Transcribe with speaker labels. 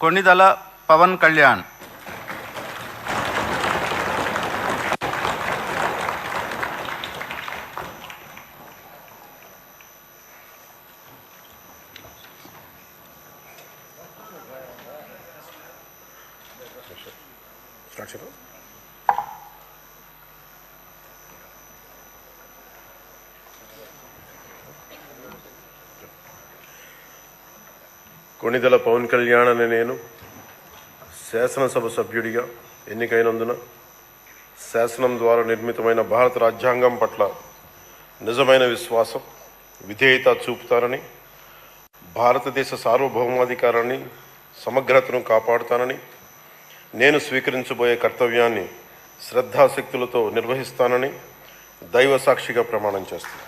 Speaker 1: కొణిదల పవన్ కళ్యాణ్.
Speaker 2: కొణిదెల పవన్ కళ్యాణ్ అనే నేను శాసనసభ సభ్యుడిగా ఎన్నికైనందున శాసనం ద్వారా నిర్మితమైన భారత రాజ్యాంగం పట్ల నిజమైన విశ్వాసం, విధేయత చూపుతానని, భారతదేశ సార్వభౌమాధికారాన్ని, సమగ్రతను కాపాడుతానని, నేను స్వీకరించబోయే కర్తవ్యాన్ని శ్రద్ధాశక్తులతో నిర్వహిస్తానని దైవ సాక్షిగా ప్రమాణం చేస్తాను.